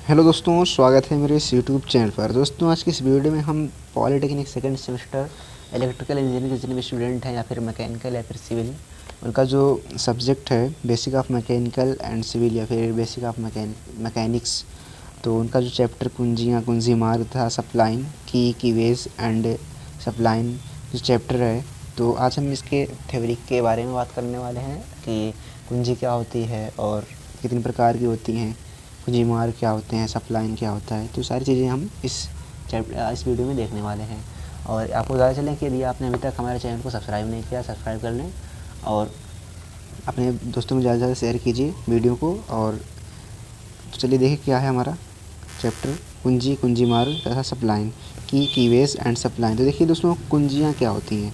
Hello दोस्तों, स्वागत है मेरे इस यूट्यूब चैनल पर। दोस्तों, आज की इस वीडियो में हम polytechnic second semester electrical engineering के जितने भी स्टूडेंट हैं या फिर मैकेनिकल या फिर सिविल, उनका जो सब्जेक्ट है basic of mechanical and civil या फिर बेसिक ऑफ मैकेनिक्स, तो उनका जो चैप्टर कुंजियाँ, कुंजी मार्ग तथा सप्लाइन की वेज एंड सप्लाइन जो चैप्टर है, तो आज हम इसके थ्योरी के बारे में बात करने वाले हैं कि कुंजी क्या होती है और कितनी प्रकार की होती हैं, कुंजी मार्ग क्या होते हैं, सप्लाइन क्या होता है। तो सारी चीज़ें हम इस वीडियो में देखने वाले हैं। और आपको ज़्यादा चलें कि यदि आपने अभी तक हमारे चैनल को सब्सक्राइब नहीं किया, सब्सक्राइब कर लें और अपने दोस्तों में ज़्यादा से ज़्यादा शेयर कीजिए वीडियो को। और तो चलिए देखिए क्या है हमारा चैप्टर कुंजी, कुंजी मार्ग तथा सप्लाइन कीवेज एंड सप्लाइन। तो देखिए दोस्तों, कुंजियाँ क्या होती हैं,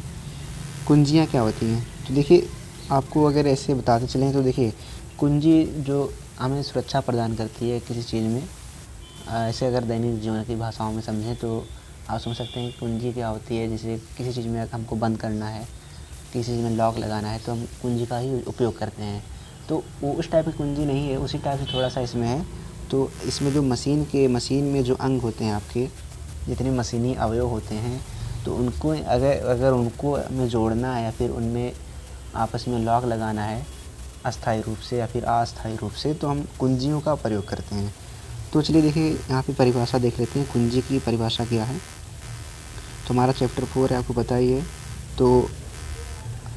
कुंजियाँ क्या होती हैं। तो देखिए आपको अगर ऐसे बताते चलें तो देखिए कुंजी जो हमें सुरक्षा प्रदान करती है किसी चीज़ में, ऐसे अगर दैनिक जीवन की भाषाओं में समझें तो आप समझ सकते हैं कि कुंजी क्या होती है। जैसे किसी चीज़ में हमको बंद करना है, किसी चीज़ में लॉक लगाना है, तो हम कुंजी का ही उपयोग करते हैं। तो वो उस टाइप की कुंजी नहीं है, उसी टाइप से थोड़ा सा इसमें है। तो इसमें जो मशीन में जो अंग होते हैं, आपके जितने मशीनी अवयव होते हैं, तो उनको अगर उनको में जोड़ना है या फिर उनमें आपस में लॉक लगाना है अस्थायी रूप से या फिर अस्थायी रूप से, तो हम कुंजियों का प्रयोग करते हैं। तो चलिए देखिए यहाँ पे परिभाषा देख लेते हैं, कुंजी की परिभाषा क्या है। तो हमारा चैप्टर 4 है, आपको पता ही है। तो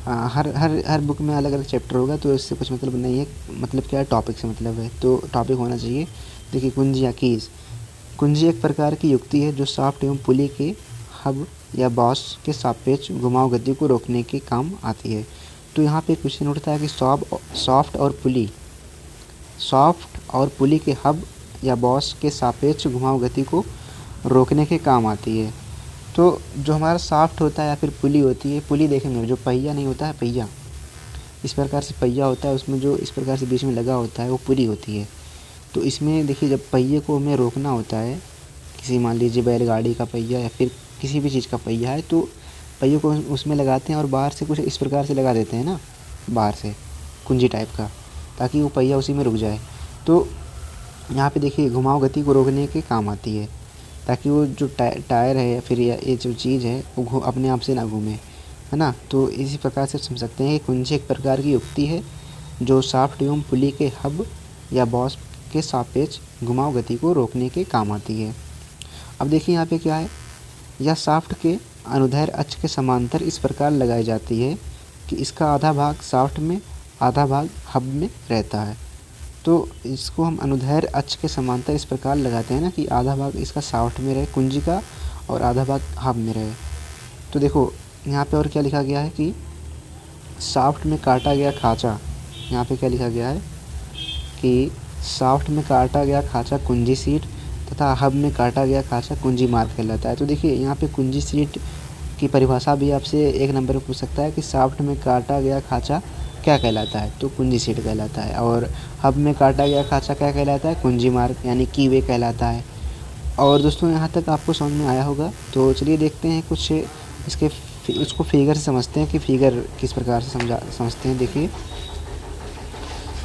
हर बुक में अलग अलग चैप्टर होगा, तो इससे कुछ मतलब नहीं है, मतलब क्या है, टॉपिक से मतलब है, तो टॉपिक होना चाहिए। देखिए कुंजियाँ कीज़, कुंजी एक प्रकार की युक्ति है जो शाफ्ट एवं पुली के हब या बॉस के सापेक्ष घुमाव गति को रोकने के काम आती है। तो यहाँ पे क्वेश्चन उठता है कि सॉफ्ट और पुली के हब या बॉस के सापेक्ष घुमाव गति को रोकने के काम आती है। तो जो हमारा सॉफ्ट होता है या फिर पुली होती है, पुली देखेंगे जो पहिया नहीं होता है, पहिया इस प्रकार से पहिया होता है, उसमें जो इस प्रकार से बीच में लगा होता है वो पुली होती है। तो इसमें देखिए जब पहिए को हमें रोकना होता है, किसी मान लीजिए बैलगाड़ी का पहिया या फिर किसी भी चीज़ का पहिया है, तो पहिए को उसमें लगाते हैं और बाहर से कुछ इस प्रकार से लगा देते हैं ना, बाहर से कुंजी टाइप का, ताकि वो पहिया उसी में रुक जाए। तो यहाँ पे देखिए घुमाव गति को रोकने के काम आती है, ताकि वो जो टायर है या फिर ये जो चीज़ है वो अपने आप से ना घूमे, है ना। तो इसी प्रकार से समझ सकते हैं कि कुंजी एक प्रकार की युक्ति है जो शाफ्ट एवं पुली के हब या बॉस के सापेक्ष घुमाव गति को रोकने के काम आती है। अब देखिए यहाँ पे क्या है, यह शाफ्ट के अनुदैर्ध्य अक्ष के समांतर इस प्रकार लगाई जाती है कि इसका आधा भाग शाफ्ट में, आधा भाग हब में रहता है। तो इसको हम अनुदैर्ध्य अक्ष के समांतर इस प्रकार लगाते हैं ना कि आधा भाग इसका शाफ्ट में रहे कुंजी का और आधा भाग हब में रहे। तो देखो यहाँ पे और क्या लिखा गया है कि शाफ्ट में काटा गया खाँचा, यहाँ पे क्या लिखा गया है कि शाफ्ट में काटा गया खाँचा कुंजी सीट तथा हब में काटा गया खाँचा कुंजी मार्ग कहलाता है। तो देखिए यहाँ पे कुंजी सीट की परिभाषा भी आपसे एक नंबर पर पूछ सकता है कि शाफ्ट में काटा गया खाँचा क्या कहलाता है, तो कुंजी सीट कहलाता है। और हब में काटा गया खाँचा क्या कहलाता है, कुंजी मार्ग यानी की वे कहलाता है। और दोस्तों यहाँ तक आपको समझ में आया होगा। तो चलिए देखते हैं कुछ इसको फिगर से समझते हैं कि फिगर किस प्रकार से समझते हैं। देखिए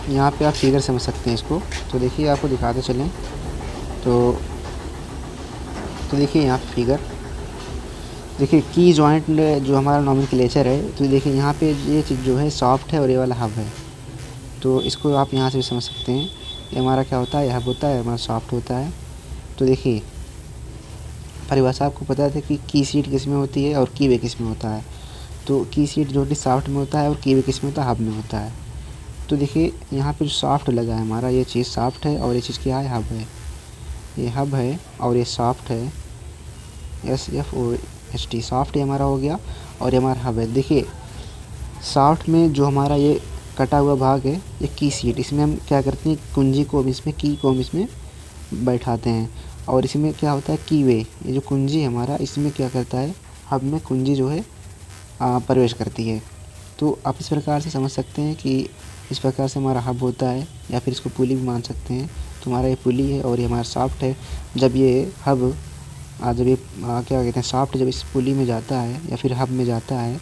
यहाँ पे आप फिगर समझ सकते हैं इसको। तो देखिए आपको दिखाते चलें तो देखिए यहाँ पे फिगर, देखिए की जॉइंट जो हमारा नॉमेनक्लेचर है, तो देखिए यहाँ पे ये चीज़ जो है सॉफ्ट है और ये वाला हब है। तो इसको आप यहाँ से भी समझ सकते हैं, ये हमारा क्या होता है, ये हब होता है, हमारा सॉफ्ट होता है। तो देखिए परिभाषा आपको पता है कि की सीट किस में होती है और की वे किस में होता है। तो की सीट जो कि सॉफ्ट में होता है और की वे किस में होता है, हब में होता है। तो देखिए यहाँ पे जो सॉफ्ट लगा है हमारा, ये चीज़ सॉफ्ट है और ये चीज़ क्या है, हब है। ये हब है और ये सॉफ्ट है, SFOST सॉफ्ट ये हमारा हो गया और ये हमारा हब है। देखिए सॉफ्ट में जो हमारा ये कटा हुआ भाग है, ये की सीट, इसमें हम क्या करते हैं, कुंजी को हम इसमें, की को हम इसमें बैठाते हैं। और इसमें क्या होता है, की वे, ये जो कुंजी है हमारा, इसमें क्या करता है, हब में कुंजी जो है प्रवेश करती है। तो आप इस प्रकार से समझ सकते हैं कि इस प्रकार से हमारा हब होता है, या फिर इसको पुली भी मान सकते हैं। तो हमारा ये पुली है और ये हमारा सॉफ्ट है। जब ये हब जब ये क्या कहते हैं, सॉफ्ट जब इस पुली में जाता है या फिर हब में जाता है,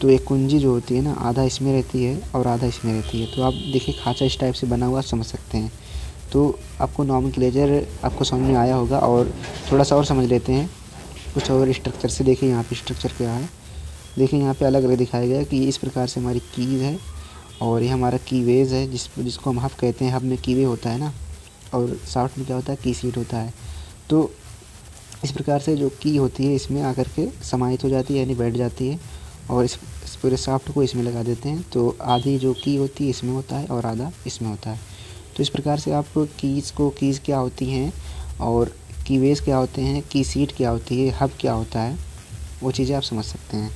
तो एक कुंजी जो होती है ना, आधा इसमें रहती है और आधा इसमें रहती है। तो आप देखिए खाँचा इस टाइप से बना हुआ समझ सकते हैं। तो आपको नॉमेनक्लेचर आपको समझ में आया होगा। और थोड़ा सा और समझ लेते हैं कुछ और स्ट्रक्चर से। देखिए यहाँ पे स्ट्रक्चर क्या है, देखिए यहाँ पे अलग अलग दिखाया गया है कि इस प्रकार से हमारी कीज़ है और ये हमारा कीवेज है जिसको हम हब कहते हैं। हब में कीवे होता है ना, और शाफ्ट में क्या होता है, की सीट होता है। तो इस प्रकार से जो की होती है इसमें आकर के समाहित हो जाती है, यानी बैठ जाती है, और इस पूरे शाफ्ट को इसमें लगा देते हैं। तो आधी जो की होती है इसमें होता है और आधा इसमें होता है। तो इस प्रकार से आप कीज़ क्या होती हैं और कीवेज क्या होते हैं, की सीट क्या होती है, हब क्या होता है, वो चीज़ें आप समझ सकते हैं।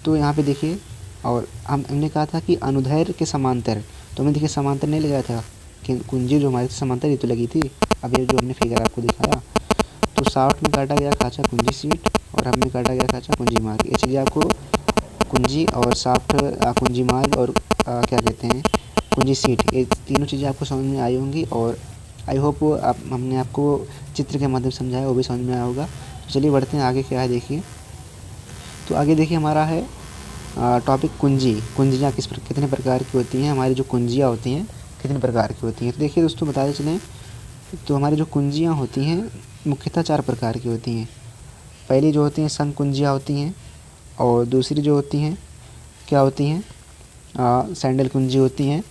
तो यहाँ पे देखिए, और हमने कहा था कि अनुदैर्ध्य के समांतर, तो हमने देखिए समांतर नहीं लगाया था कि कुंजी जो हमारी समांतर ही तो लगी थी। अब ये जो हमने फिगर आपको दिखाया, तो शाफ्ट में काटा गया खाँचा कुंजी सीट और हब में काटा गया खाँचा कुंजी मार्ग। ये चीज़ें आपको कुंजी और शाफ्ट, कुंजी मार्ग और क्या कहते हैं, कुंजी सीट, ये तीनों चीज़ें आपको समझ में आई होंगी। और आई होप हमने आपको चित्र के माध्यम से समझाया, वो भी समझ में आया होगा। तो चलिए बढ़ते हैं आगे, क्या है देखिए। तो आगे देखिए हमारा है टॉपिक कुंजियाँ कितने प्रकार की होती हैं, हमारी जो कुंजियाँ होती हैं कितने प्रकार की होती हैं। तो देखिए दोस्तों बताते चलें, तो हमारी जो कुंजियाँ होती हैं मुख्यतः 4 प्रकार की होती हैं। पहली जो होती हैं संघ कुंजियाँ होती हैं, और दूसरी जो होती हैं क्या होती हैं, सैंडल कुंजी होती हैं,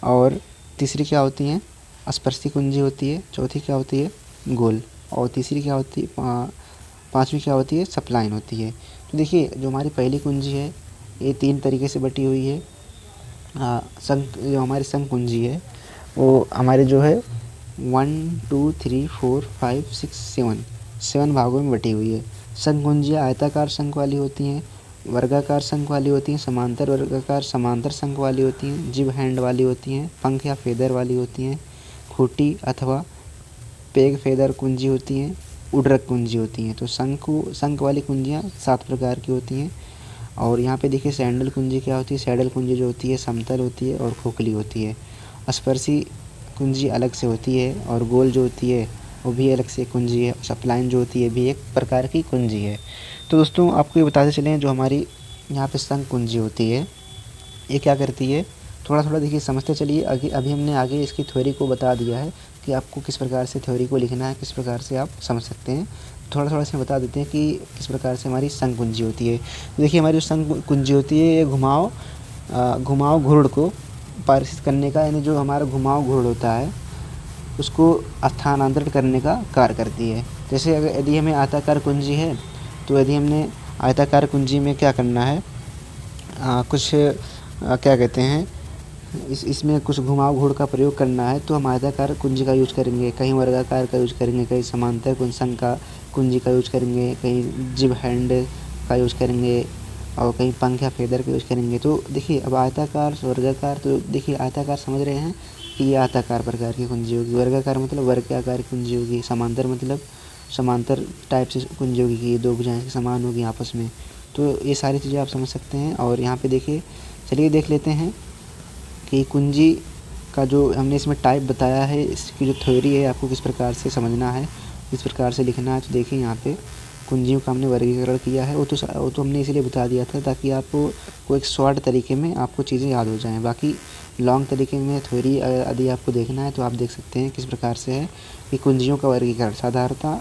और तीसरी क्या होती हैं, स्पर्शी कुंजी होती है, चौथी क्या होती है, गोल, और तीसरी क्या होती है, पाँचवीं क्या होती है, सप्लाइन होती है। तो देखिए जो हमारी पहली कुंजी है ये 3 तरीके से बटी हुई है। जो हमारी संघ कुंजी है वो हमारे जो है 1 2 3 4 5 6 7 भागों में बटी हुई है। संघ कुंजियाँ आयताकार शंख वाली होती हैं, वर्गाकार शंख वाली होती हैं, समांतर वर्गाकार समांतर शंख वाली होती हैं, जिब हैंड वाली होती हैं, पंख या फेदर वाली होती हैं, खूटी अथवा पेग फेदर कुंजी होती हैं, उड्रक कुंजी होती हैं। तो शंख वाली कुंजियाँ 7 प्रकार की होती हैं। और यहाँ पे देखिए सैंडल कुंजी क्या होती है, सैडल कुंजी जो होती है समतल होती है और खोखली होती है। स्पर्शी कुंजी अलग से होती है, और गोल जो होती है वो भी अलग से कुंजी है। सप्लाइन जो होती है भी एक प्रकार की कुंजी है। तो दोस्तों आपको ये बताते चलें, जो हमारी यहाँ पे संघ कुंजी होती है ये क्या करती है, थोड़ा थोड़ा देखिए समझते चलिए। अभी हमने आगे इसकी थ्योरी को बता दिया है कि आपको किस प्रकार से थ्योरी को लिखना है, किस प्रकार से आप समझ सकते हैं। थोड़ा थोड़ा इसमें बता देते हैं कि किस प्रकार से हमारी संघ कुंजी होती है। तो देखिए हमारी जो संघ कुंजी होती है ये घुमाव घुरड़ को पारित करने का, यानी जो हमारा घुमाव घुरड़ होता है उसको स्थानांतरित करने का कार्य करती है। जैसे अगर यदि हमें आयताकार कुंजी है, तो यदि हमने आयताकार कुंजी में क्या करना है, कुछ क्या कहते हैं, इसमें कुछ घुमाव घुरड़ का प्रयोग करना है, तो हम आयताकार कुंजी का यूज करेंगे, कहीं वर्गाकार का यूज करेंगे, कहीं समांतर संघ का कुंजी का यूज करेंगे, कहीं जिब हैंड का यूज करेंगे, और कहीं पंख या फेदर का यूज करेंगे। तो देखिए अब आयताकार वर्गाकार, तो देखिए आयताकार समझ रहे हैं कि ये आयताकार प्रकार की कुंजी होगी, वर्गाकार मतलब वर्गाकार की कुंजी होगी, समांतर मतलब समांतर टाइप से कुंजी होगी कि ये 2 भुजाएं समान होगी आपस में। तो ये सारी चीज़ें आप समझ सकते हैं। और यहाँ पे देखिए, चलिए देख लेते हैं कि कुंजी का जो हमने इसमें टाइप बताया है, इसकी जो थ्योरी है आपको किस प्रकार से समझना है, किस प्रकार से लिखना है। तो देखिए यहाँ पे कुंजियों का हमने वर्गीकरण किया है, वो तो हमने इसीलिए बता दिया था ताकि आपको को एक शॉर्ट तरीके में आपको चीज़ें याद हो जाएं। बाकी लॉन्ग तरीके में थ्योरी यदि आपको देखना है तो आप देख सकते हैं किस प्रकार से है कि कुंजियों का वर्गीकरण। साधारणतः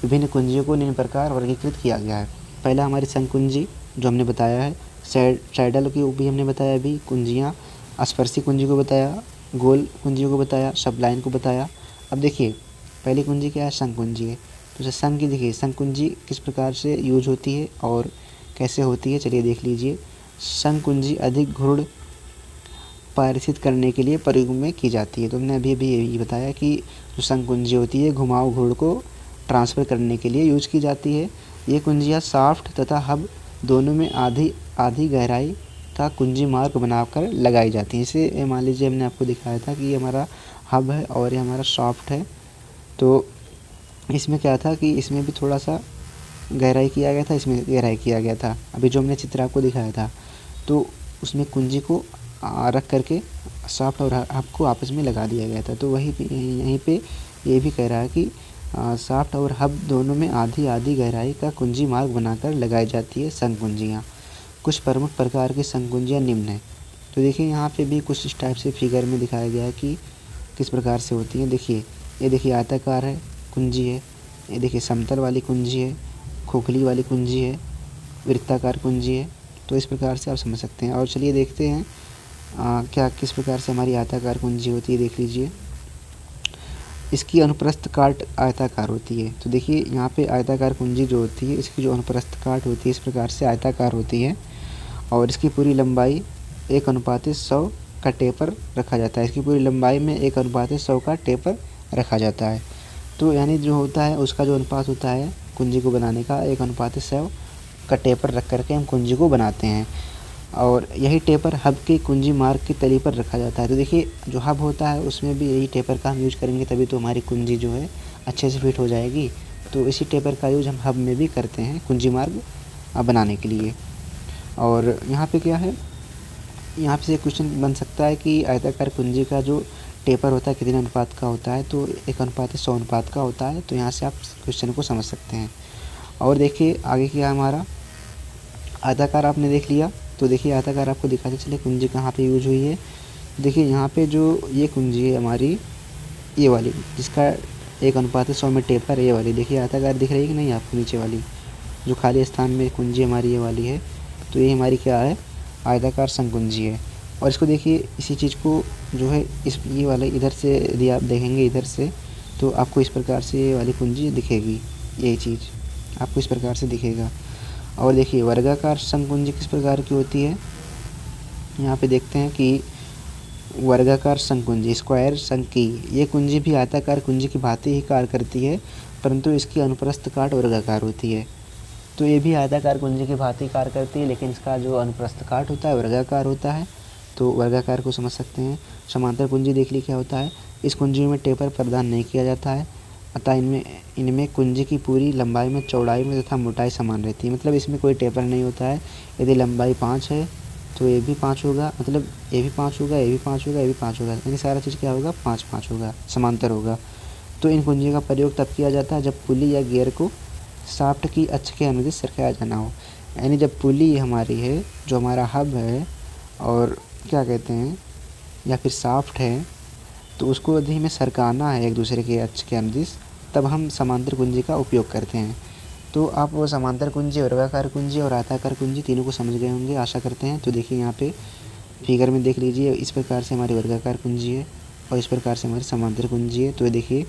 विभिन्न कुंजियों को निम्न प्रकार वर्गीकृत किया गया है। पहला हमारी संघ कुंजी जो हमने बताया है, सैडल की भी हमने बताया अभी कुंजियाँ, स्पर्शी कुंजी को बताया, गोल कुंजियों को बताया, सप्लाइन को बताया। अब देखिए पहली कुंजी क्या है, संघ कुंजी है। तो संघ की देखिए संघ कुंजी किस प्रकार से यूज होती है और कैसे होती है, चलिए देख लीजिए। संघ कुंजी अधिक घुरड़ पारित करने के लिए प्रयोग में की जाती है। तो हमने अभी यही बताया कि जो संघ कुंजी होती है घुमाव घुरड़ को ट्रांसफ़र करने के लिए यूज की जाती है। ये कुंजियाँ शाफ्ट तथा हब दोनों में आधी आधी गहराई का कुंजी मार्ग बनाकर लगाई जाती है। इसे मान लीजिए हमने आपको दिखाया था कि ये हमारा हब है और ये हमारा शाफ्ट है। तो इसमें क्या था कि इसमें भी थोड़ा सा गहराई किया गया था, इसमें गहराई किया गया था। अभी जो हमने चित्र आपको दिखाया था तो उसमें कुंजी को रख करके शाफ्ट और हब को आपस में लगा दिया गया था। तो यहीं पे ये भी कह रहा है कि शाफ्ट और हब दोनों में आधी आधी गहराई का कुंजी मार्ग बनाकर लगाई जाती है संघ कुंजियाँ। कुछ प्रमुख प्रकार की संघ कुंजियाँ निम्न हैं। तो देखिए यहाँ पे भी कुछ इस टाइप से फिगर में दिखाया गया है कि किस प्रकार से होती हैं। देखिए, ये देखिए आयताकार है कुंजी है, ये देखिए समतल वाली कुंजी है, खोखली वाली कुंजी है, वृत्ताकार कुंजी है। तो इस प्रकार से आप समझ सकते हैं। और चलिए देखते हैं क्या किस प्रकार से हमारी आयताकार कुंजी होती है। देख लीजिए, इसकी अनुप्रस्थ काट आयताकार होती है। तो देखिए यहाँ पे आयताकार कुंजी जो होती है, इसकी जो अनुप्रस्थ काट होती है इस प्रकार से आयताकार होती है और इसकी पूरी लंबाई 1:100 का टेपर रखा जाता है। इसकी पूरी लंबाई में 1:100 का टेपर रखा जाता है। तो यानी जो होता है उसका जो अनुपात होता है कुंजी को बनाने का 1:100 का टेपर रख करके हम कुंजी को बनाते हैं और यही टेपर हब के कुंजी मार्ग की तली पर रखा जाता है। तो देखिए जो हब होता है उसमें भी यही टेपर का हम यूज करेंगे, तभी तो हमारी कुंजी जो है अच्छे से फिट हो जाएगी। तो इसी टेपर का यूज हम हब में भी करते हैं कुंजी मार्ग बनाने के लिए। और यहाँ पे क्या है, यहाँ से क्वेश्चन बन सकता है कि आयताकार कुंजी का जो टेपर होता है कितने अनुपात का होता है, तो 1:100 अनुपात का होता है। तो यहाँ से आप क्वेश्चन को समझ सकते हैं। और देखिए आगे क्या हमारा आयताकार आपने देख लिया। तो देखिए आयताकार आपको दिखाते चले कुंजी कहाँ पे यूज हुई है। देखिए यहाँ पे जो ये कुंजी है हमारी, ये वाली जिसका 1:100 में टेपर है, ये वाली देखिए आयताकार दिख रही है कि नहीं आपको, नीचे वाली जो खाली स्थान में कुंजी हमारी ये वाली है। तो ये हमारी क्या है, आयताकार संकुंजी है। और इसको देखिए इसी चीज़ को जो है इस ये वाले इधर से यदि आप देखेंगे इधर से, तो आपको इस प्रकार से ये वाली कुंजी दिखेगी, यही चीज़ आपको इस प्रकार से दिखेगा। और देखिए वर्गाकार संकुंजी किस प्रकार की होती है, यहाँ पे देखते हैं कि वर्गाकार संकुंजी स्क्वायर संकी, ये कुंजी भी आयताकार कुंजी की भांति ही कार्य करती है, परंतु इसकी अनुप्रस्थ काट वर्गाकार होती है। तो ये भी आयताकार कुंजी की भांति कार्य करती है, लेकिन इसका जो अनुप्रस्थ काट होता है वर्गाकार होता है। तो वर्गाकार को समझ सकते हैं। समांतर कुंजी देख ली क्या होता है, इस कुंजी में टेपर प्रदान नहीं किया जाता है, अतः इनमें कुंजी की पूरी लंबाई में, चौड़ाई में तथा मोटाई समान रहती है। मतलब इसमें कोई टेपर नहीं होता है। यदि लंबाई 5 है तो ये भी 5 होगा, मतलब ये भी 5 होगा, ये भी 5 होगा, ये भी 5 होगा, यानी सारा चीज़ क्या होगा, 5-5 होगा, समांतर होगा। तो इन कुंजी का प्रयोग तब किया जाता है जब पुली या गियर को शाफ्ट की अक्ष के अनुदिश सरकाया जाना हो। यानी जब पुली हमारी है, जो हमारा हब है और क्या कहते हैं या फिर शाफ्ट है, तो उसको यदि हमें सरकाना है एक दूसरे के अक्ष के अनुदिश, तब हम समांतर कुंजी का उपयोग करते हैं। तो आप वो समांतर कुंजी, वर्गाकार कुंजी और आयताकार कुंजी तीनों को समझ गए होंगे, आशा करते हैं। तो देखिए यहाँ पे फिगर में देख लीजिए, इस प्रकार से हमारी वर्गाकार कुंजी है और इस प्रकार से हमारी समांतर कुंजी है। तो ये देखिए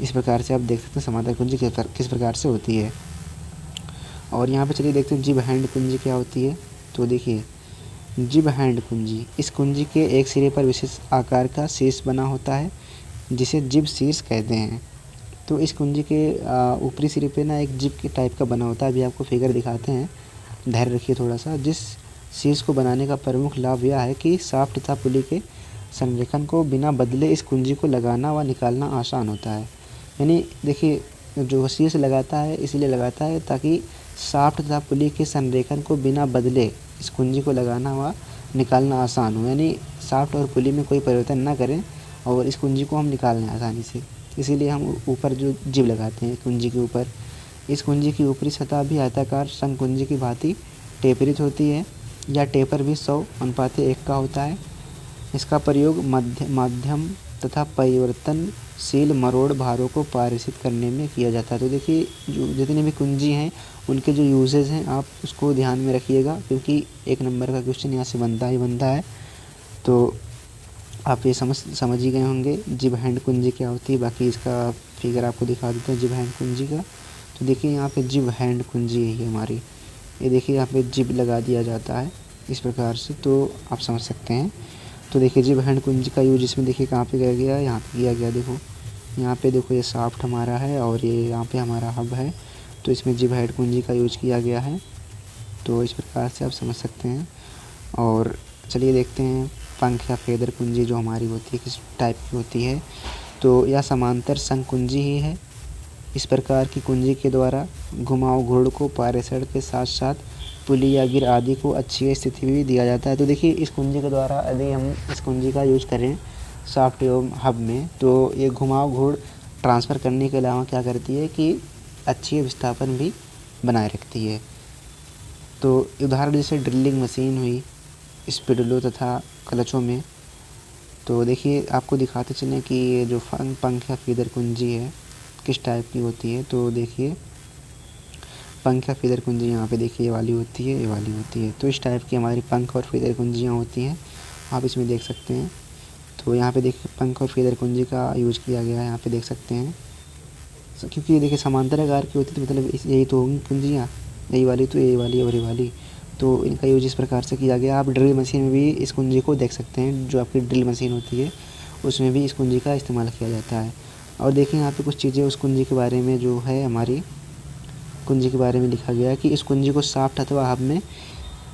इस प्रकार से आप देख सकते हैं समांतर कुंजी किस प्रकार से होती है। और यहाँ पे चलिए देखते हैं जिब हैंड कुंजी क्या होती है। तो देखिए जिब हैंड कुंजी, इस कुंजी के एक सिरे पर विशेष आकार का शीर्ष बना होता है जिसे जिब शीर्ष कहते हैं। तो इस कुंजी के ऊपरी सिरे पे ना एक जिब के टाइप का बना होता है। अभी आपको फिगर दिखाते हैं, धैर्य रखिए थोड़ा सा। जिस शीर्ष को बनाने का प्रमुख लाभ यह है कि शाफ्ट तथा पुली के संरेखन को बिना बदले इस कुंजी को लगाना व निकालना आसान होता है। यानी देखिए जो शीर्ष लगाता है इसलिए लगाता है ताकि शाफ्ट तथा पुली के संरेखन को बिना बदले इस कुंजी को लगाना व निकालना आसान हो। यानी शाफ्ट और पुली में कोई परिवर्तन ना करें और इस कुंजी को हम निकाल लें आसानी से, इसीलिए हम ऊपर जो जिब लगाते हैं कुंजी के ऊपर। इस कुंजी की ऊपरी सतह भी आयताकार संकुंजी की भांति टेपरित होती है। यह टेपर भी 100:1 का होता है। इसका प्रयोग माध्यम तथा परिवर्तनशील मरोड़ भारों को पारित करने में किया जाता है। तो देखिए जो जितनी भी कुंजी हैं उनके जो यूजेज हैं आप उसको ध्यान में रखिएगा, क्योंकि 1 नंबर का क्वेश्चन यहाँ से बनता ही बनता है। तो आप ये समझ ही गए होंगे जिब हैंड कुंजी क्या होती है। बाकी इसका फिगर आपको दिखा देते हैं जिब हैंड कुंजी का। तो देखिए यहाँ पे जिब हैंड कुंजी यही है हमारी, ये देखिए यहाँ पे जिब लगा दिया जाता है इस प्रकार से, तो आप समझ सकते हैं। तो देखिए जिब हैंड कुंजी का यूज इसमें देखिए कहाँ पे किया गया है, यहाँ पे किया गया। देखो यहाँ पे देखो ये शाफ्ट हमारा है और ये यहाँ पे हमारा हब है, तो इसमें जिब हैंड कुंजी का यूज किया गया है। तो इस प्रकार से आप समझ सकते हैं। और चलिए देखते हैं पंख या फेदर कुंजी जो हमारी होती है किस टाइप की होती है। तो यह समांतर संकुंजी ही है। इस प्रकार की कुंजी के द्वारा घुमाव घुड़ को पारेषण के साथ साथ पुली या गिर आदि को अच्छी स्थिति भी दिया जाता है। तो देखिए इस कुंजी के द्वारा यदि हम इस कुंजी का यूज़ करें शाफ्ट एवं हब में, तो ये घुमाव घुड़ ट्रांसफ़र करने के अलावा क्या करती है कि अच्छी विस्थापन भी बनाए रखती है। तो उदाहरण जैसे ड्रिलिंग मशीन हुई, स्पिडलों तथा क्लचों में तो देखिए आपको दिखाते चलें कि ये जो पंख या फीदर कुंजी है किस टाइप की होती है। तो देखिए पंख या फीदर कुंजी यहाँ पे देखिए ये वाली होती है, ये वाली होती है। तो इस टाइप की हमारी पंख और फीदर कुंजियाँ होती हैं, आप इसमें देख सकते हैं। तो यहाँ पे देखिए पंख और फीदर कुंजी का यूज किया गया है, यहाँ पे देख सकते हैं। क्योंकि ये देखिए समांतर आकार की होती है, तो मतलब यही तो होंगी कुंजियाँ, यही वाली तो यही वाली और ये वाली। तो इनका यूज इस प्रकार से किया गया। आप ड्रिल मशीन में भी इस कुंजी को देख सकते हैं, जो आपकी ड्रिल मशीन होती है उसमें भी इस कुंजी का इस्तेमाल किया जाता है। और देखिए यहाँ पे कुछ चीज़ें उस कुंजी के बारे में जो है हमारी कुंजी के बारे में लिखा गया है कि इस कुंजी को साफ्ट अथवा हब में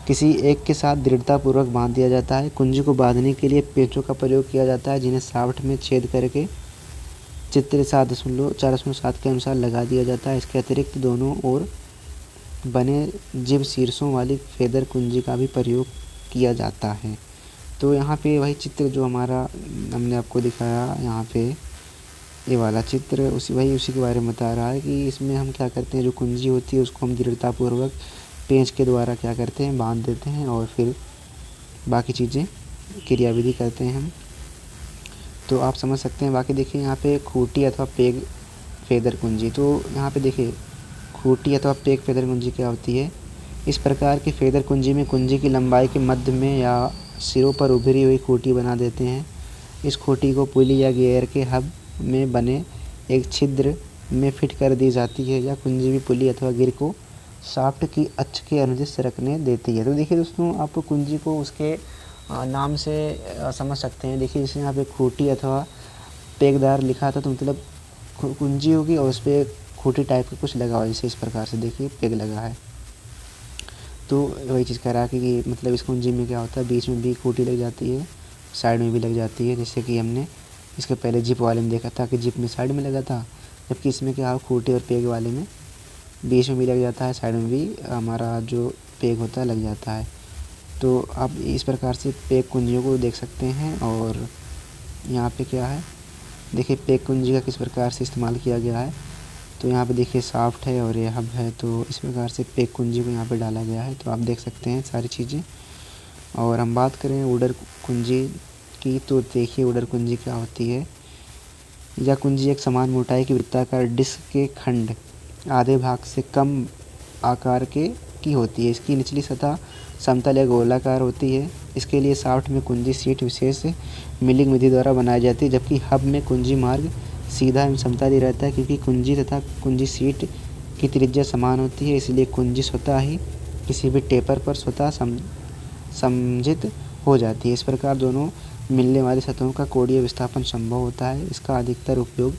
किसी एक के साथ दृढ़तापूर्वक बांध दिया जाता है। कुंजी को बांधने के लिए पेंचों का प्रयोग किया जाता है, जिन्हें साफ्ट में छेद करके चित्र 7.4.7 के अनुसार लगा दिया जाता है। इसके अतिरिक्त दोनों ओर बने जिब शीर्षों वाली फेदर कुंजी का भी प्रयोग किया जाता है। तो यहाँ पे वही चित्र जो हमारा हमने आपको दिखाया, यहाँ पे ये वाला चित्र उसी के बारे में बता रहा है कि इसमें हम क्या करते हैं, जो कुंजी होती है उसको हम दृढ़तापूर्वक पेंच के द्वारा क्या करते हैं, बांध देते हैं और फिर बाकी चीज़ें क्रियाविधि करते हैं हम। तो आप समझ सकते हैं। बाकी देखिए यहाँ पे खूंटी अथवा पेग फेदर कुंजी। तो यहाँ पे देखिए खूंटी अथवा पेग फेदर कुंजी क्या होती है। इस प्रकार की फेदर कुंजी में कुंजी की लंबाई के मध्य में या सिरों पर उभरी हुई खूंटी बना देते हैं। इस खूंटी को पुली या गियर के हब में बने एक छिद्र में फिट कर दी जाती है। या कुंजी भी पुली अथवा गियर को शाफ्ट की अक्ष के अनुदिश रखने देती है। तो देखिए दोस्तों, आप कुंजी को उसके नाम से समझ सकते हैं। देखिए जैसे यहाँ पे खूंटी अथवा पेगदार लिखा था, तो मतलब कुंजी होगी और उस पर खूंटी टाइप का कुछ लगा हुआ, जैसे इस प्रकार से देखिए पेग लगा है। तो वही चीज़ कह रहा है कि मतलब इस कुंजी में क्या होता है, बीच में भी खूंटी लग जाती है, साइड में भी लग जाती है। जैसे कि हमने इसके पहले जिप वाले में देखा था कि जिप में साइड में लगा था, जबकि इसमें क्या खूंटी और पेग वाले में बीच में भी लग जाता है, साइड में भी हमारा जो पेग होता है लग जाता है। तो आप इस प्रकार से पेग कुंजियों को देख सकते हैं। और यहाँ पे क्या है, देखिए पेग कुंजी का किस प्रकार से इस्तेमाल किया गया है। तो यहाँ पे देखिए साफ्ट है और ये हब है, तो इस प्रकार से पेग कुंजी को यहाँ पे डाला गया है। तो आप देख सकते हैं सारी चीज़ें। और हम बात करें उडर कुंजी की, तो देखिए उडर कुंजी क्या होती है। यह कुंजी एक समान मोटाई की वृत्ताकार डिस्क के खंड आधे भाग से कम आकार की होती है। इसकी निचली सतह समतल या गोलाकार होती है। इसके लिए शाफ्ट में कुंजी सीट विशेष मिलिंग विधि द्वारा बनाई जाती है, जबकि हब में कुंजी मार्ग सीधा एवं समतल ही रहता है। क्योंकि कुंजी तथा कुंजी सीट की त्रिज्या समान होती है, इसलिए कुंजी स्वतः ही किसी भी टेपर पर स्वतः समझित हो जाती है। इस प्रकार दोनों मिलने वाली सतहों का कोणीय विस्थापन संभव होता है। इसका अधिकतर उपयोग,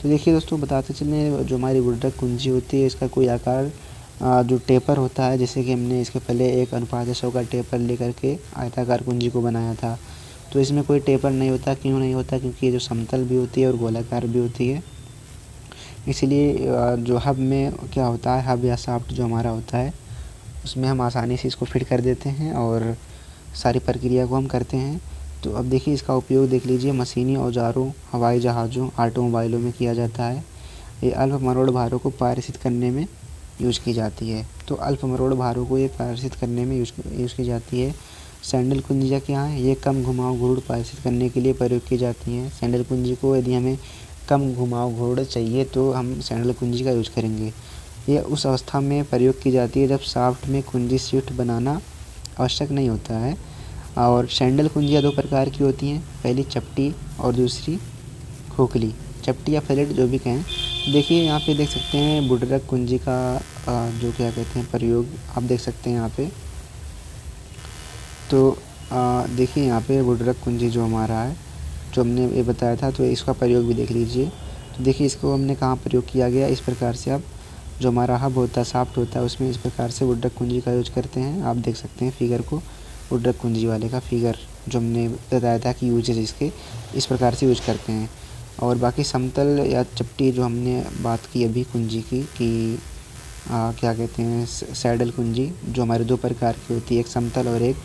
तो देखिए दोस्तों बताते चलें, जो हमारी वुडवर्क कुंजी होती है इसका कोई आकार जो टेपर होता है, जैसे कि हमने इसके पहले 1:100 का टेपर लेकर के आयताकार कुंजी को बनाया था। तो इसमें कोई टेपर नहीं होता। क्यों नहीं होता? क्योंकि ये जो समतल भी होती है और गोलाकार भी होती है। इसलिए जो हब में क्या होता है, हब या शाफ्ट जो हमारा होता है उसमें हम आसानी से इसको फिट कर देते हैं और सारी प्रक्रिया को हम करते हैं। तो अब देखिए इसका उपयोग देख लीजिए, मशीनी औजारों, हवाई जहाज़ों, ऑटोमोबाइलों में किया जाता है। ये अल्प मरोड़ भारों को पारित करने में यूज़ की जाती है। तो अल्प मरोड़ भारों को ये पारित करने में यूज़ की जाती है। सैंडल कुंजियाँ क्या हैं, ये कम घुमाव घूर्ण पारित करने के लिए प्रयोग की जाती हैं। सैंडल कुंजी को यदि हमें कम घुमाव घूर्ण चाहिए तो हम सैंडल कुंजी का यूज़ करेंगे। ये उस अवस्था में प्रयोग की जाती है जब शाफ्ट में कुंजी सीट बनाना आवश्यक नहीं होता है। और सैंडल कुंजियाँ दो प्रकार की होती हैं, पहली चपटी और दूसरी खोखली, चपटी या फ्लैट जो भी कहें। देखिए यहाँ पे देख सकते हैं वुडवर्क कुंजी का जो क्या कहते हैं प्रयोग, आप देख सकते हैं यहाँ पे। तो देखिए यहाँ पे वुडवर्क कुंजी जो हमारा है, जो हमने ये बताया था, तो इसका प्रयोग भी देख लीजिए। तो देखिए इसको हमने कहाँ प्रयोग किया गया, इस प्रकार से आप जो हमारा हब होता है, शाफ्ट होता है, उसमें इस प्रकार से वुडवर्क कुंजी का यूज करते हैं। आप देख सकते हैं फिगर को, वुडवर्क कुंजी वाले का फिगर जो हमने बताया था कि यूजेज इसके इस प्रकार से यूज करते हैं। और बाकी समतल या चपटी जो हमने बात की अभी कुंजी की कि क्या कहते हैं सैडल कुंजी, जो हमारे दो प्रकार की होती है, एक समतल और एक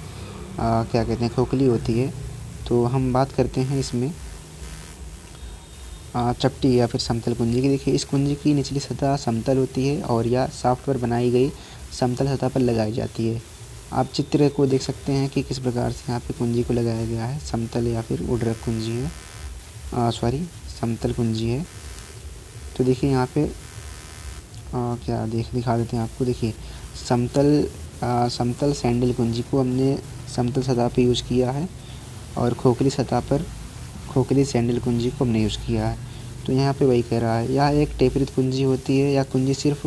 क्या कहते हैं खोखली होती है। तो हम बात करते हैं इसमें चपटी या फिर समतल कुंजी की। देखिए इस कुंजी की निचली सतह समतल होती है और या शाफ्ट पर बनाई गई समतल सतह पर लगाई जाती है। आप चित्र को देख सकते हैं कि किस प्रकार से यहाँ पे कुंजी को लगाया गया है। समतल या फिर ऊर्ध्वाधर कुंजी है, समतल कुंजी है। तो देखिए यहाँ पे क्या दिखा देते हैं आपको। देखिए समतल सैंडल कुंजी को हमने समतल सतह पे यूज़ किया है और खोखली सतह पर खोखली सैंडल कुंजी को हमने यूज़ किया है। तो यहाँ पे वही कह रहा है, यह एक टेपरित कुंजी होती है। यह कुंजी सिर्फ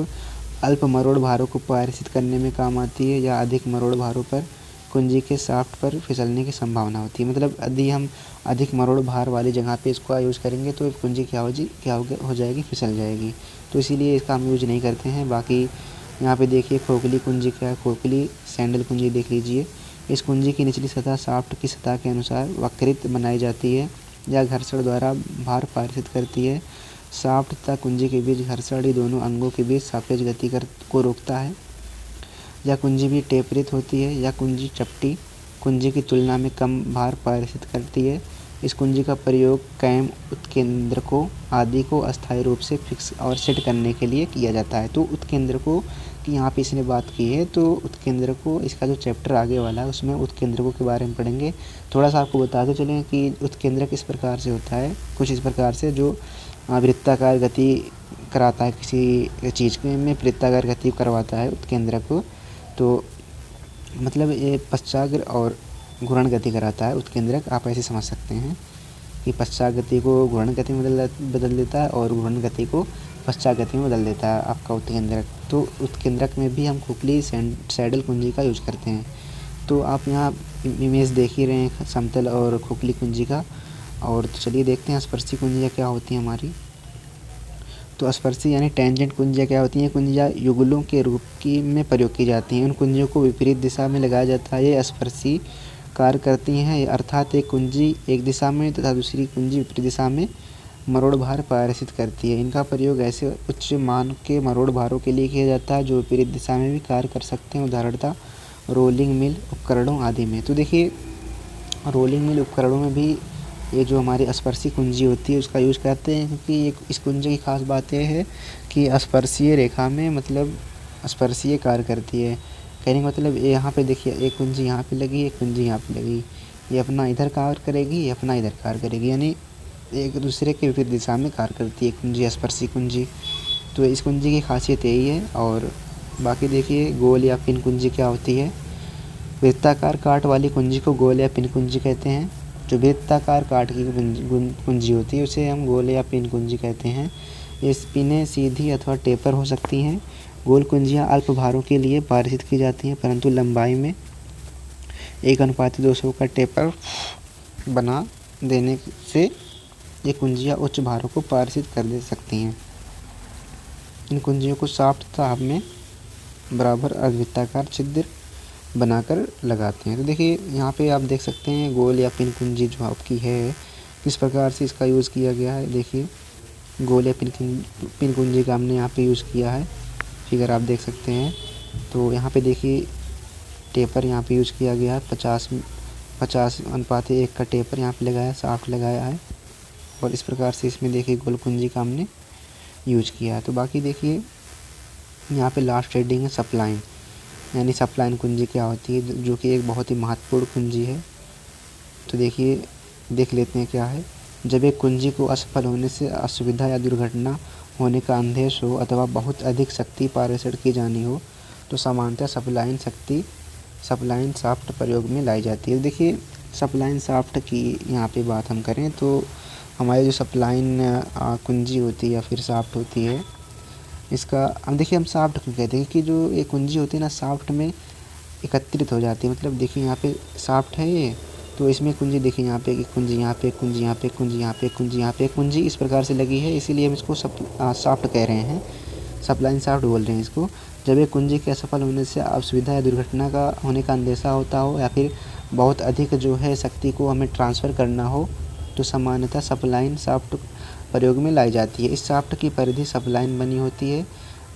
अल्प मरोड़ भारों को पारित करने में काम आती है या अधिक मरोड़ भारों पर कुंजी के शाफ्ट पर फिसलने की संभावना होती है। मतलब यदि हम अधिक मरोड़ भार वाली जगह पे इसको यूज़ करेंगे तो कुंजी क्या हो जाएगी, फिसल जाएगी। तो इसीलिए इसका हम यूज नहीं करते हैं। बाकी यहाँ पे देखिए खोखली कुंजी क्या है, खोखली सैंडल कुंजी देख लीजिए। इस कुंजी की निचली सतह शाफ्ट की सतह के अनुसार वक्रित बनाई जाती है या घर्षण द्वारा भार पारित करती है। शाफ्ट तथा कुंजी के बीच घर्षण ही दोनों अंगों के बीच सापेक्ष गति को रोकता है। यह कुंजी भी टेपरित होती है। यह कुंजी चपटी कुंजी की तुलना में कम भार पारित करती है। इस कुंजी का प्रयोग कैम, उत्केंद्रकों आदि को अस्थायी रूप से फिक्स और सेट करने के लिए किया जाता है। तो उत्केंद्रकों की यहाँ पे इसने बात की है। तो उत्केंद्रकों, इसका जो चैप्टर आगे वाला है उसमें उत्केंद्रकों के बारे में पढ़ेंगे। थोड़ा सा आपको बताते चलें कि उत्केंद्रक इस प्रकार से होता है, कुछ इस प्रकार से, जो वृत्ताकार गति कराता है, किसी चीज़ में वृत्ताकार गति करवाता है उत्केंद्रक को। तो मतलब ये पश्चाग्र और घूर्ण गति कराता है उत्केंद्रक। आप ऐसे समझ सकते हैं कि पश्चात गति को घूर्ण गति में बदल देता है और घूर्ण गति को पश्चात गति में बदल देता है आपका उत्केंद्रक। तो उत्केंद्रक में भी हम खोखली सैडल कुंजी का यूज़ करते हैं। तो आप यहाँ इमेज देख ही रहे हैं समतल और खोखली कुंजी का। और तो चलिए देखते हैं स्पर्शी कुंजियाँ क्या होती हैं हमारी। तो स्पर्शी यानी टेंजेंट कुंजियाँ क्या होती हैं? कुंजियाँ युगलों के रूप की में प्रयोग की जाती हैं। उन कुंजियों को विपरीत दिशा में लगाया जाता है। ये स्पर्शी कार्य करती हैं, अर्थात एक कुंजी एक दिशा में तथा दूसरी कुंजी विपरीत दिशा में मरोड़ भार पारित करती है। इनका प्रयोग ऐसे उच्च मान के मरोड़ भारों के लिए किया जाता है जो विपरीत दिशा में भी कार्य कर सकते हैं, उदाहरणतः रोलिंग मिल उपकरणों आदि में। तो देखिए रोलिंग मिल उपकरणों में भी ये जो हमारी स्पर्शी कुंजी होती है उसका यूज़ करते हैं, क्योंकि इस कुंजी की खास बात यह है कि स्पर्शीय रेखा में मतलब स्पर्शीय कार्य करती है। कहने का मतलब यहाँ पे देखिए एक कुंजी यहाँ पे लगी, एक कुंजी यहाँ पे लगी, ये अपना इधर कार्य करेगी, ये अपना इधर कार्य करेगी, यानी एक दूसरे के विपरीत दिशा में कार्य करती है कुंजी, स्पर्शी कुंजी। तो इस कुंजी की खासियत यही है। और बाकी देखिए गोल या पिन कुंजी क्या होती है? वृत्ताकार काट वाली कुंजी को गोल या पिन कुंजी कहते हैं। जो वृत्ताकार काट की कुंजी होती है उसे हम गोल या पिन कुंजी कहते हैं। ये पिनें सीधी अथवा टेपर हो सकती हैं। गोल कुंजियाँ अल्प भारों के लिए पारित की जाती हैं, परंतु लंबाई में 1:200 का टेपर बना देने से ये कुंजियाँ उच्च भारों को पारित कर दे सकती हैं। इन कुंजियों को शाफ्ट तथा हब में बराबर अर्धवृत्ताकार छिद्र बनाकर लगाते हैं। तो देखिए यहाँ पे आप देख सकते हैं गोल या पिन कुंजी जो आपकी है किस प्रकार से इसका यूज़ किया गया है। देखिए गोल या पिन कुंजी का हमने यहाँ पे यूज़ किया है, फिगर आप देख सकते हैं। तो यहाँ पे देखिए टेपर यहाँ पे यूज़ किया गया है, 50:1 का टेपर यहाँ पे लगाया है, शाफ्ट लगाया है। और इस प्रकार से इसमें देखिए गोल कुंजी का हमने यूज़ किया है। तो बाकी देखिए यहाँ पे लास्ट हेडिंग है सप्लाइन, यानी सप्लाइन कुंजी क्या होती है, जो कि एक बहुत ही महत्वपूर्ण कुंजी है। तो देखिए देख लेते हैं क्या है। जब एक कुंजी को असफल होने से असुविधा या दुर्घटना होने का अंदेश हो अथवा बहुत अधिक शक्ति पारित की जानी हो तो सामान्यतः सप्लाइन शाफ्ट प्रयोग में लाई जाती है। देखिए सप्लाइन शाफ्ट की यहाँ पे बात हम करें तो हमारी जो सप्लाइन कुंजी होती है या फिर शाफ्ट होती है, इसका हम देखिए हम शाफ्ट क्यों कहते हैं कि जो ये कुंजी होती है ना शाफ्ट में एकत्रित हो जाती है। मतलब देखिए यहाँ पे शाफ्ट है ये, तो इसमें कुंजी देखिए यहाँ पे कुंजी, यहाँ पे कुंजी, यहाँ पे कुंजी, यहाँ पे कुंजी, यहाँ पे कुंजी इस प्रकार से लगी है, इसीलिए हम इसको शाफ्ट कह रहे हैं, सप्लाइन शाफ्ट बोल रहे हैं इसको। जब एक कुंजी के असफल होने से असुविधा या दुर्घटना का होने का अंदेशा होता हो या फिर बहुत अधिक जो है शक्ति को हमें ट्रांसफ़र करना हो तो सामान्यतः सप्लाइन शाफ्ट प्रयोग में लाई जाती है। इस शाफ्ट की परिधि सप्लाइन बनी होती है,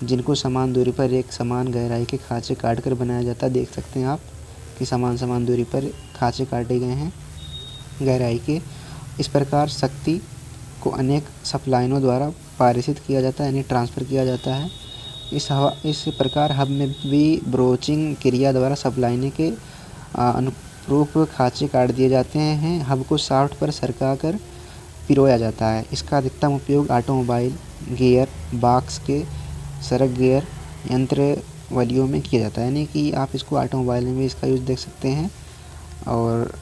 जिनको समान दूरी पर एक समान गहराई के खाँचे काट कर बनाया जाता है। देख सकते हैं आप कि समान दूरी पर खाँचे काटे गए हैं गहराई के। इस प्रकार शक्ति को अनेक सप्लाइनों द्वारा पारित किया जाता है, यानी ट्रांसफ़र किया जाता है। इस प्रकार हब में भी ब्रोचिंग क्रिया द्वारा सब लाइनें के अनुरूप खांचे काट दिए जाते हैं। हब को शाफ्ट पर सरका कर पिरोया जाता है। इसका अधिकतम उपयोग ऑटोमोबाइल गियर बॉक्स के सरक गियर यंत्रावलियों में किया जाता है। यानी कि आप इसको ऑटोमोबाइल में भी इसका यूज़ देख सकते हैं और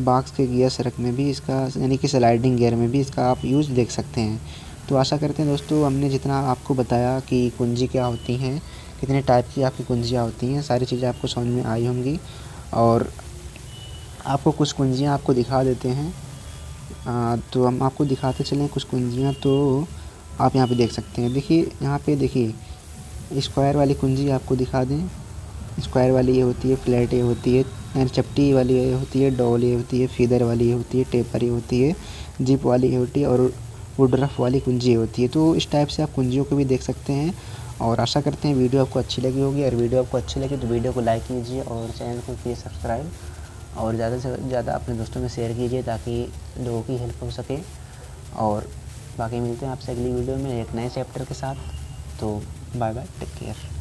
बॉक्स के गियर सरक में भी इसका, यानी कि स्लाइडिंग गियर में भी इसका आप यूज़ देख सकते हैं। तो आशा करते हैं दोस्तों हमने जितना आपको बताया कि कुंजी क्या होती हैं, कितने टाइप की आपकी कुंजियाँ होती हैं, सारी चीज़ें आपको समझ में आई होंगी। और आपको कुछ कुंजियाँ आपको दिखा देते हैं। तो हम आपको दिखाते चलें कुछ कुंजियाँ। तो आप यहाँ पे देख सकते हैं, देखिए यहाँ पे देखिए स्क्वायर वाली कुंजी आपको दिखा दें। स्क्वायर वाली ये होती है, फ्लैट ये होती है, यानी चपटी वाली ये होती है, डॉल ये होती है, फीदर वाली ये होती है, टेपर ये होती है, जिप वाली ये होती है और वुडरफ वाली कुंजी ये होती है। तो इस टाइप से आप कुंजियों को भी देख सकते हैं। और आशा करते हैं वीडियो आपको अच्छी लगी होगी। और वीडियो आपको अच्छी लगी तो वीडियो को लाइक कीजिए और चैनल को कीजिए सब्सक्राइब और ज़्यादा से ज़्यादा अपने दोस्तों में शेयर कीजिए ताकि लोगों की हेल्प हो सके। और बाकी मिलते हैं आपसे अगली वीडियो में एक नए चैप्टर के साथ। तो बाय बाय, टेक केयर।